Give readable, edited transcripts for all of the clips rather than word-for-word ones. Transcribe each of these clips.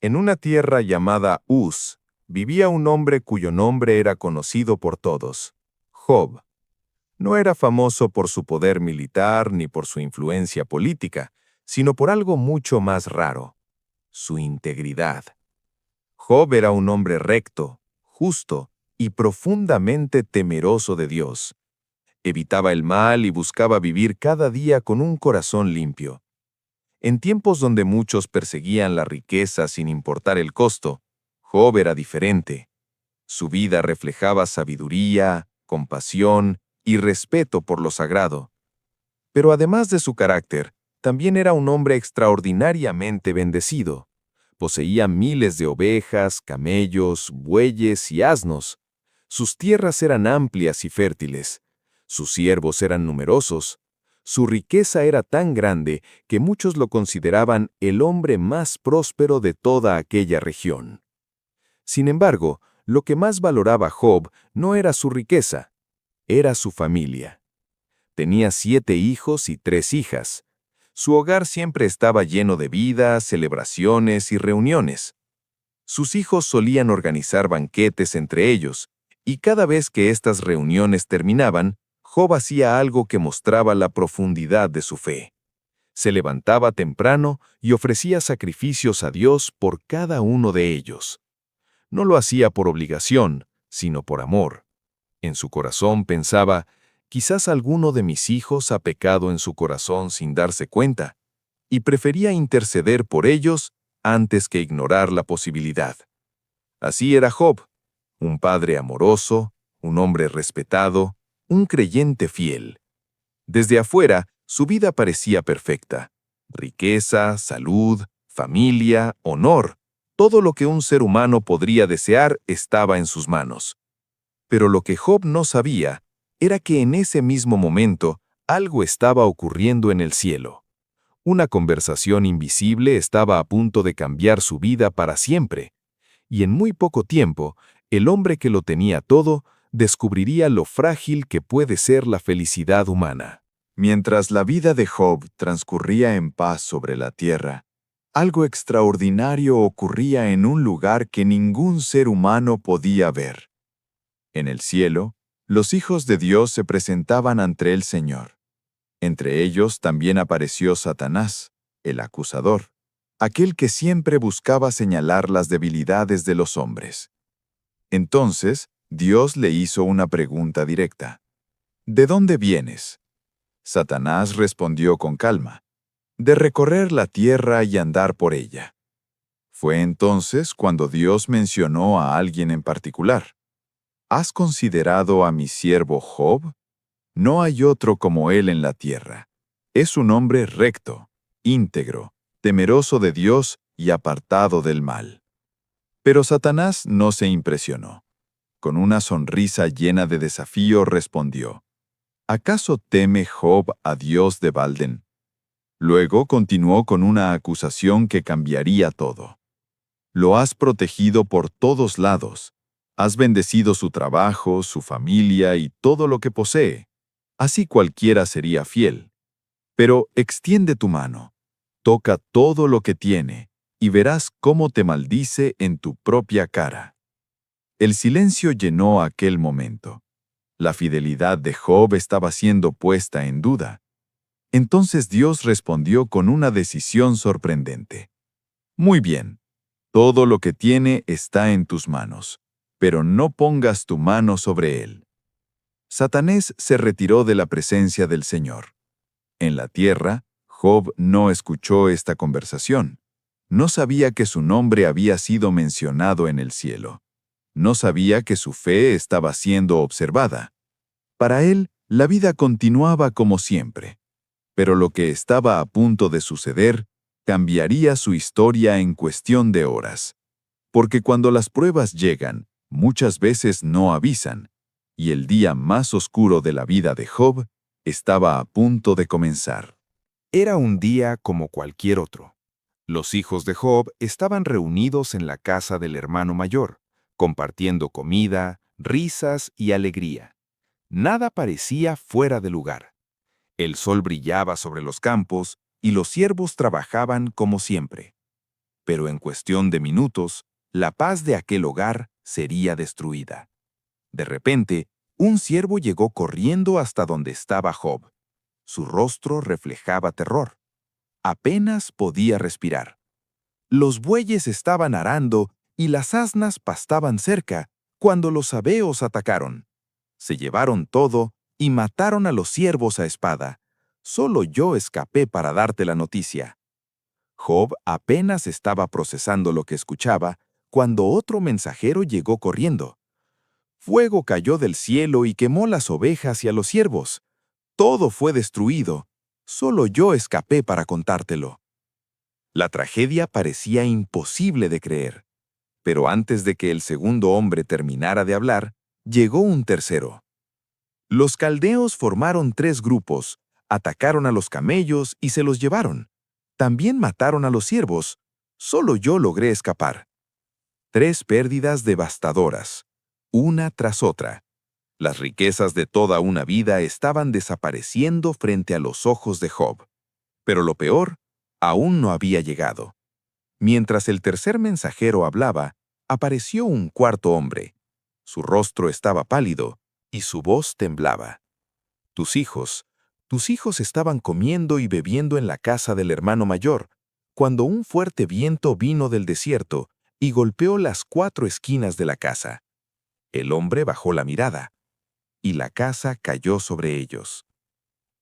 En una tierra llamada Uz, vivía un hombre cuyo nombre era conocido por todos, Job. No era famoso por su poder militar ni por su influencia política, sino por algo mucho más raro, su integridad. Job era un hombre recto, justo y profundamente temeroso de Dios. Evitaba el mal y buscaba vivir cada día con un corazón limpio. En tiempos donde muchos perseguían la riqueza sin importar el costo, Job era diferente. Su vida reflejaba sabiduría, compasión y respeto por lo sagrado. Pero además de su carácter, también era un hombre extraordinariamente bendecido. Poseía miles de ovejas, camellos, bueyes y asnos. Sus tierras eran amplias y fértiles. Sus siervos eran numerosos. Su riqueza era tan grande que muchos lo consideraban el hombre más próspero de toda aquella región. Sin embargo, lo que más valoraba Job no era su riqueza, era su familia. Tenía 7 hijos y 3 hijas. Su hogar siempre estaba lleno de vida, celebraciones y reuniones. Sus hijos solían organizar banquetes entre ellos, y cada vez que estas reuniones terminaban, Job hacía algo que mostraba la profundidad de su fe. Se levantaba temprano y ofrecía sacrificios a Dios por cada uno de ellos. No lo hacía por obligación, sino por amor. En su corazón pensaba, quizás alguno de mis hijos ha pecado en su corazón sin darse cuenta, y prefería interceder por ellos antes que ignorar la posibilidad. Así era Job, un padre amoroso, un hombre respetado, un creyente fiel. Desde afuera, su vida parecía perfecta. Riqueza, salud, familia, honor, todo lo que un ser humano podría desear estaba en sus manos. Pero lo que Job no sabía era que en ese mismo momento algo estaba ocurriendo en el cielo. Una conversación invisible estaba a punto de cambiar su vida para siempre, y en muy poco tiempo, el hombre que lo tenía todo descubriría lo frágil que puede ser la felicidad humana. Mientras la vida de Job transcurría en paz sobre la tierra, algo extraordinario ocurría en un lugar que ningún ser humano podía ver. En el cielo, los hijos de Dios se presentaban ante el Señor. Entre ellos también apareció Satanás, el acusador, aquel que siempre buscaba señalar las debilidades de los hombres. Entonces, Dios le hizo una pregunta directa. ¿De dónde vienes? Satanás respondió con calma, de recorrer la tierra y andar por ella. Fue entonces cuando Dios mencionó a alguien en particular. ¿Has considerado a mi siervo Job? No hay otro como él en la tierra. Es un hombre recto, íntegro, temeroso de Dios y apartado del mal. Pero Satanás no se impresionó. Con una sonrisa llena de desafío respondió, ¿acaso teme Job a Dios de balde? Luego continuó con una acusación que cambiaría todo. Lo has protegido por todos lados. Has bendecido su trabajo, su familia y todo lo que posee. Así cualquiera sería fiel. Pero extiende tu mano, toca todo lo que tiene, y verás cómo te maldice en tu propia cara. El silencio llenó aquel momento. La fidelidad de Job estaba siendo puesta en duda. Entonces Dios respondió con una decisión sorprendente. Muy bien, todo lo que tiene está en tus manos, pero no pongas tu mano sobre él. Satanás se retiró de la presencia del Señor. En la tierra, Job no escuchó esta conversación. No sabía que su nombre había sido mencionado en el cielo. No sabía que su fe estaba siendo observada. Para él, la vida continuaba como siempre. Pero lo que estaba a punto de suceder cambiaría su historia en cuestión de horas. Porque cuando las pruebas llegan, muchas veces no avisan, y el día más oscuro de la vida de Job estaba a punto de comenzar. Era un día como cualquier otro. Los hijos de Job estaban reunidos en la casa del hermano mayor, compartiendo comida, risas y alegría. Nada parecía fuera de lugar. El sol brillaba sobre los campos y los siervos trabajaban como siempre. pero en cuestión de minutos, la paz de aquel hogar sería destruida. De repente, un siervo llegó corriendo hasta donde estaba Job. Su rostro reflejaba terror. Apenas podía respirar. Los bueyes estaban arando y las asnas pastaban cerca cuando los sabeos atacaron. Se llevaron todo y mataron a los siervos a espada. Solo yo escapé para darte la noticia. Job apenas estaba procesando lo que escuchaba cuando otro mensajero llegó corriendo. Fuego cayó del cielo y quemó las ovejas y a los siervos. Todo fue destruido. Solo yo escapé para contártelo. La tragedia parecía imposible de creer. Pero antes de que el segundo hombre terminara de hablar, llegó un tercero. Los caldeos formaron 3 grupos, atacaron a los camellos y se los llevaron. También mataron a los siervos. Solo yo logré escapar. 3 pérdidas devastadoras, una tras otra. Las riquezas de toda una vida estaban desapareciendo frente a los ojos de Job. Pero lo peor aún no había llegado. Mientras el tercer mensajero hablaba, apareció un cuarto hombre. Su rostro estaba pálido y su voz temblaba. Tus hijos estaban comiendo y bebiendo en la casa del hermano mayor, cuando un fuerte viento vino del desierto y golpeó las 4 esquinas de la casa. El hombre bajó la mirada, y la casa cayó sobre ellos.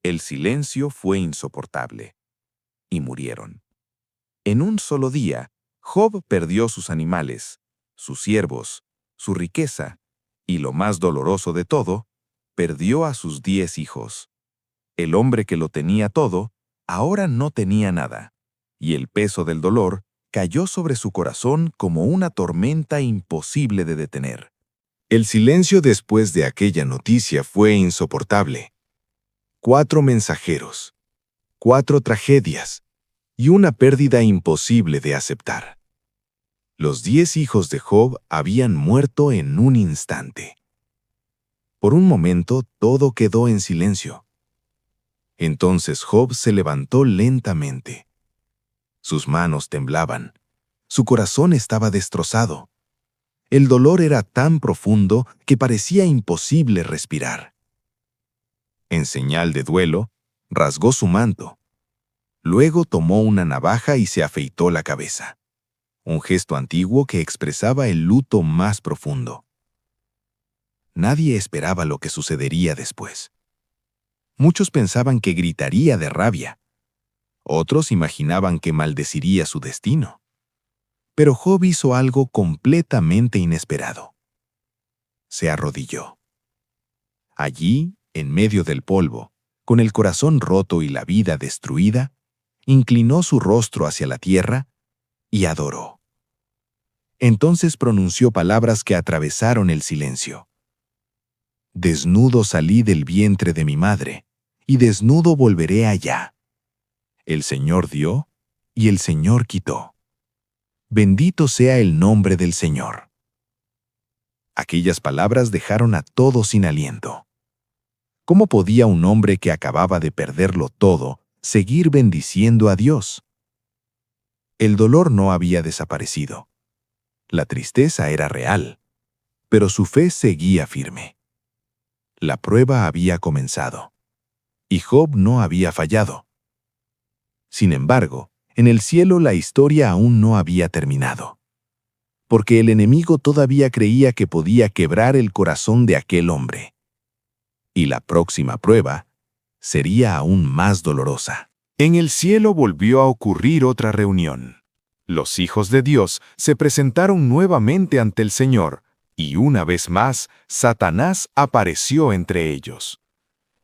El silencio fue insoportable, y murieron. En un solo día, Job perdió sus animales, sus siervos, su riqueza, y lo más doloroso de todo, perdió a sus 10 hijos. El hombre que lo tenía todo, ahora no tenía nada, y el peso del dolor cayó sobre su corazón como una tormenta imposible de detener. El silencio después de aquella noticia fue insoportable. 4 mensajeros, 4 tragedias, y una pérdida imposible de aceptar. Los 10 hijos de Job habían muerto en un instante. Por un momento todo quedó en silencio. Entonces Job se levantó lentamente. Sus manos temblaban. Su corazón estaba destrozado. El dolor era tan profundo que parecía imposible respirar. En señal de duelo, rasgó su manto. Luego tomó una navaja y se afeitó la cabeza. Un gesto antiguo que expresaba el luto más profundo. Nadie esperaba lo que sucedería después. Muchos pensaban que gritaría de rabia. Otros imaginaban que maldeciría su destino. Pero Job hizo algo completamente inesperado. Se arrodilló. Allí, en medio del polvo, con el corazón roto y la vida destruida, inclinó su rostro hacia la tierra y adoró. Entonces pronunció palabras que atravesaron el silencio. Desnudo salí del vientre de mi madre, y desnudo volveré allá. El Señor dio, y el Señor quitó. Bendito sea el nombre del Señor. Aquellas palabras dejaron a todos sin aliento. ¿Cómo podía un hombre que acababa de perderlo todo seguir bendiciendo a Dios? El dolor no había desaparecido. La tristeza era real, pero su fe seguía firme. La prueba había comenzado, y Job no había fallado. Sin embargo, en el cielo la historia aún no había terminado, porque el enemigo todavía creía que podía quebrar el corazón de aquel hombre. Y la próxima prueba sería aún más dolorosa. En el cielo volvió a ocurrir otra reunión. Los hijos de Dios se presentaron nuevamente ante el Señor, y una vez más, Satanás apareció entre ellos.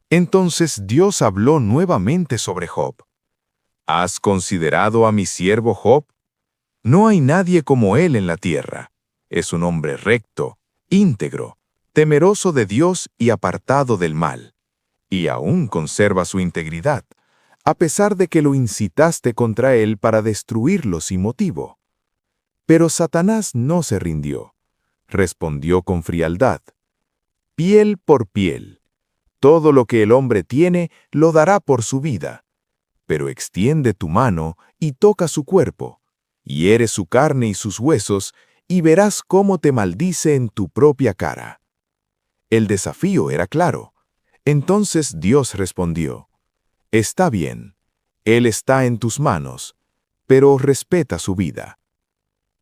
Entonces Dios habló nuevamente sobre Job. ¿Has considerado a mi siervo Job? No hay nadie como él en la tierra. Es un hombre recto, íntegro, temeroso de Dios y apartado del mal. Y aún conserva su integridad, a pesar de que lo incitaste contra él para destruirlo sin motivo. Pero Satanás no se rindió. Respondió con frialdad. Piel por piel. Todo lo que el hombre tiene lo dará por su vida. Pero extiende tu mano y toca su cuerpo, Hiere su carne y sus huesos, y verás cómo te maldice en tu propia cara. El desafío era claro. Entonces Dios respondió: Está bien, él está en tus manos, pero respeta su vida.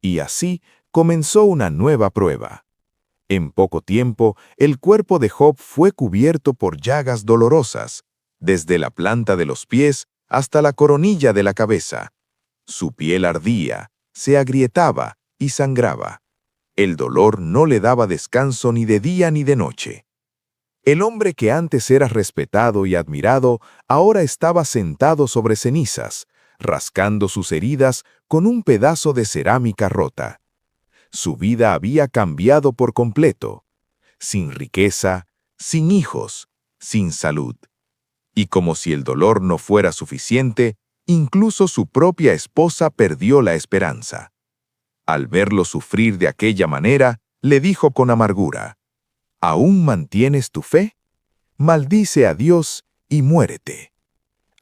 Y así comenzó una nueva prueba. En poco tiempo, el cuerpo de Job fue cubierto por llagas dolorosas, desde la planta de los pies hasta la coronilla de la cabeza. Su piel ardía, se agrietaba y sangraba. El dolor no le daba descanso ni de día ni de noche. El hombre que antes era respetado y admirado, ahora estaba sentado sobre cenizas, rascando sus heridas con un pedazo de cerámica rota. Su vida había cambiado por completo, sin riqueza, sin hijos, sin salud. Y como si el dolor no fuera suficiente, incluso su propia esposa perdió la esperanza. Al verlo sufrir de aquella manera, le dijo con amargura: ¿Aún mantienes tu fe? Maldice a Dios y muérete.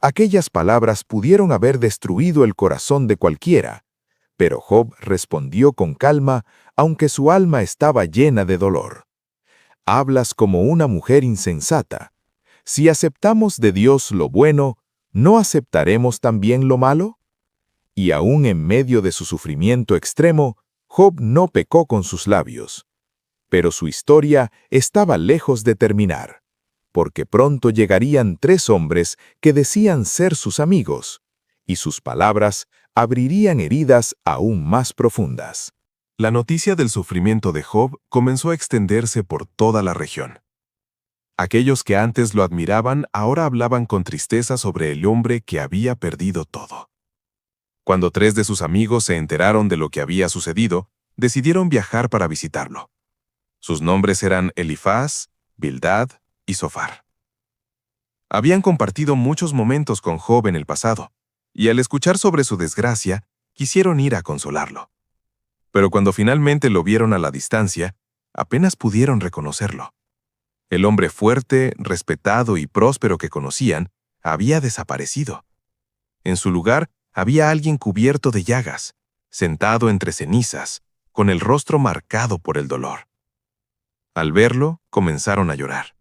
Aquellas palabras pudieron haber destruido el corazón de cualquiera, pero Job respondió con calma, aunque su alma estaba llena de dolor. Hablas como una mujer insensata. Si aceptamos de Dios lo bueno, ¿no aceptaremos también lo malo? Y aún en medio de su sufrimiento extremo, Job no pecó con sus labios. Pero su historia estaba lejos de terminar, porque pronto llegarían 3 hombres que decían ser sus amigos, y sus palabras abrirían heridas aún más profundas. La noticia del sufrimiento de Job comenzó a extenderse por toda la región. Aquellos que antes lo admiraban ahora hablaban con tristeza sobre el hombre que había perdido todo. Cuando 3 de sus amigos se enteraron de lo que había sucedido, decidieron viajar para visitarlo. Sus nombres eran Elifaz, Bildad y Zofar. Habían compartido muchos momentos con Job en el pasado, y al escuchar sobre su desgracia, quisieron ir a consolarlo. Pero cuando finalmente lo vieron a la distancia, apenas pudieron reconocerlo. El hombre fuerte, respetado y próspero que conocían había desaparecido. En su lugar había alguien cubierto de llagas, sentado entre cenizas, con el rostro marcado por el dolor. Al verlo, comenzaron a llorar.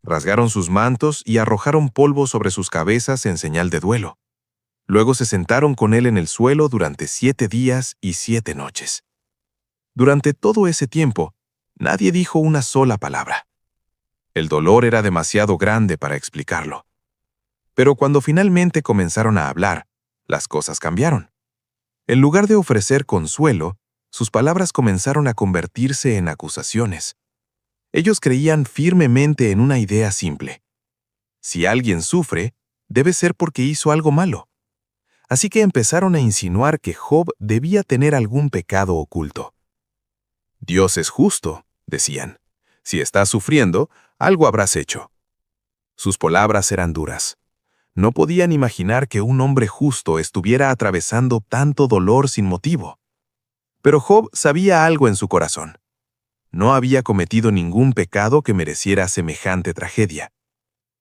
Rasgaron sus mantos y arrojaron polvo sobre sus cabezas en señal de duelo. Luego se sentaron con él en el suelo durante 7 días y 7 noches. Durante todo ese tiempo, nadie dijo una sola palabra. El dolor era demasiado grande para explicarlo. Pero cuando finalmente comenzaron a hablar, las cosas cambiaron. En lugar de ofrecer consuelo, sus palabras comenzaron a convertirse en acusaciones. Ellos creían firmemente en una idea simple: si alguien sufre, debe ser porque hizo algo malo. Así que empezaron a insinuar que Job debía tener algún pecado oculto. Dios es justo, decían. Si estás sufriendo, algo habrás hecho. Sus palabras eran duras. No podían imaginar que un hombre justo estuviera atravesando tanto dolor sin motivo. Pero Job sabía algo en su corazón. No había cometido ningún pecado que mereciera semejante tragedia.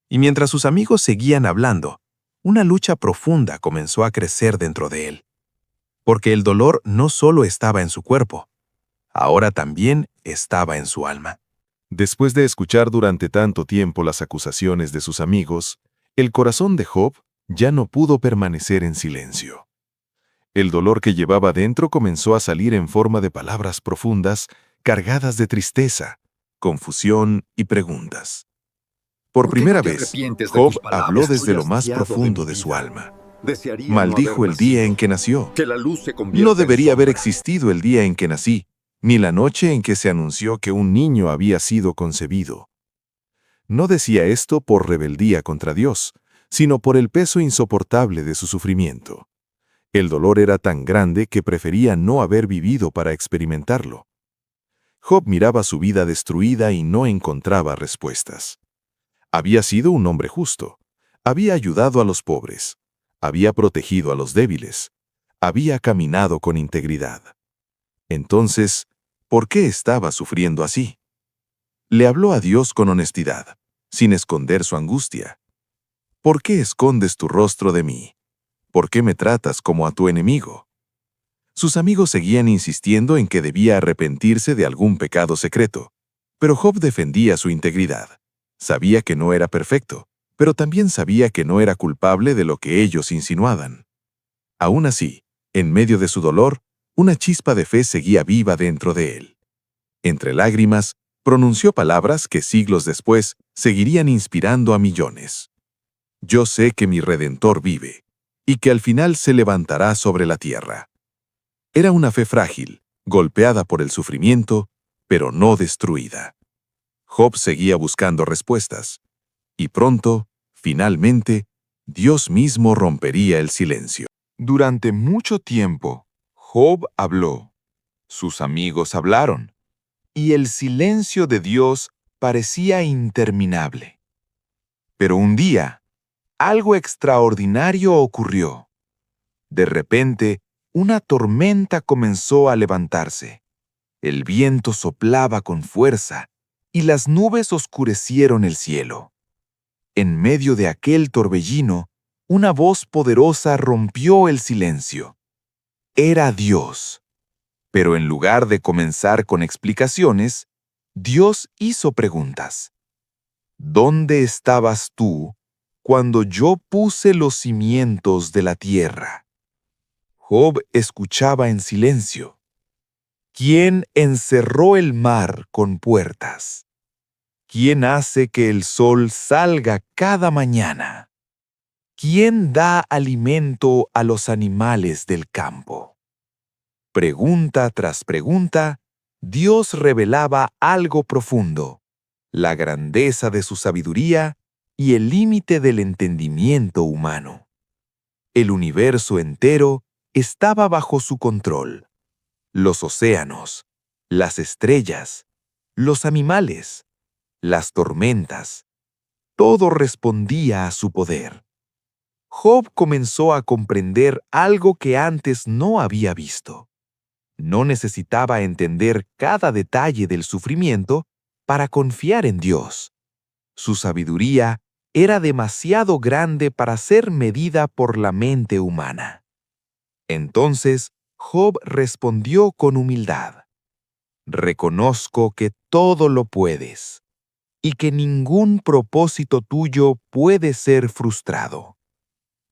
Y mientras sus amigos seguían hablando, una lucha profunda comenzó a crecer dentro de él. Porque el dolor no solo estaba en su cuerpo, ahora también estaba en su alma. Después de escuchar durante tanto tiempo las acusaciones de sus amigos, el corazón de Job ya no pudo permanecer en silencio. El dolor que llevaba dentro comenzó a salir en forma de palabras profundas, cargadas de tristeza, confusión y preguntas. Por primera vez, Job habló desde lo más profundo de su alma. Maldijo el día en que nació. No debería haber existido el día en que nací, ni la noche en que se anunció que un niño había sido concebido. No decía esto por rebeldía contra Dios, sino por el peso insoportable de su sufrimiento. El dolor era tan grande que prefería no haber vivido para experimentarlo. Job miraba su vida destruida y no encontraba respuestas. Había sido un hombre justo, había ayudado a los pobres, había protegido a los débiles, había caminado con integridad. Entonces, ¿por qué estaba sufriendo así? Le habló a Dios con honestidad, sin esconder su angustia. ¿Por qué escondes tu rostro de mí? ¿Por qué me tratas como a tu enemigo? Sus amigos seguían insistiendo en que debía arrepentirse de algún pecado secreto, pero Job defendía su integridad. Sabía que no era perfecto, pero también sabía que no era culpable de lo que ellos insinuaban. Aún así, en medio de su dolor, una chispa de fe seguía viva dentro de él. Entre lágrimas, pronunció palabras que siglos después seguirían inspirando a millones. Yo sé que mi Redentor vive, y que al final se levantará sobre la tierra. Era una fe frágil, golpeada por el sufrimiento, pero no destruida. Job seguía buscando respuestas, y pronto, finalmente, Dios mismo rompería el silencio. Durante mucho tiempo, Job habló, sus amigos hablaron, y el silencio de Dios parecía interminable. Pero un día, algo extraordinario ocurrió. De repente, una tormenta comenzó a levantarse. El viento soplaba con fuerza, y las nubes oscurecieron el cielo. En medio de aquel torbellino, una voz poderosa rompió el silencio. Era Dios. Pero en lugar de comenzar con explicaciones, Dios hizo preguntas. ¿Dónde estabas tú cuando yo puse los cimientos de la tierra? Job escuchaba en silencio. ¿Quién encerró el mar con puertas? ¿Quién hace que el sol salga cada mañana? ¿Quién da alimento a los animales del campo? Pregunta tras pregunta, Dios revelaba algo profundo, la grandeza de su sabiduría y el límite del entendimiento humano. El universo entero estaba bajo su control. Los océanos, las estrellas, los animales, las tormentas, todo respondía a su poder. Job comenzó a comprender algo que antes no había visto. No necesitaba entender cada detalle del sufrimiento para confiar en Dios. Su sabiduría era demasiado grande para ser medida por la mente humana. Entonces, Job respondió con humildad. Reconozco que todo lo puedes, y que ningún propósito tuyo puede ser frustrado.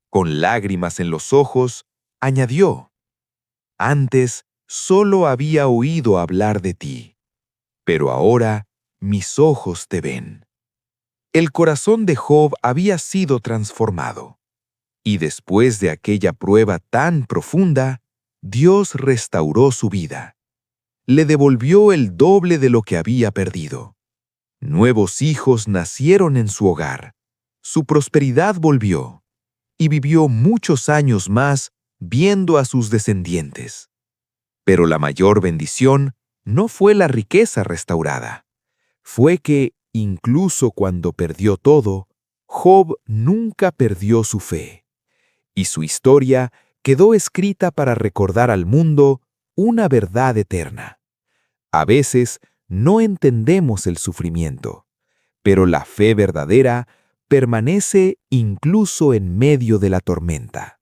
Con lágrimas en los ojos, añadió, antes solo había oído hablar de ti, pero ahora mis ojos te ven. El corazón de Job había sido transformado. Y después de aquella prueba tan profunda, Dios restauró su vida. Le devolvió el doble de lo que había perdido. Nuevos hijos nacieron en su hogar. Su prosperidad volvió. Y vivió muchos años más viendo a sus descendientes. Pero la mayor bendición no fue la riqueza restaurada. Fue que, incluso cuando perdió todo, Job nunca perdió su fe. Y su historia quedó escrita para recordar al mundo una verdad eterna. A veces no entendemos el sufrimiento, pero la fe verdadera permanece incluso en medio de la tormenta.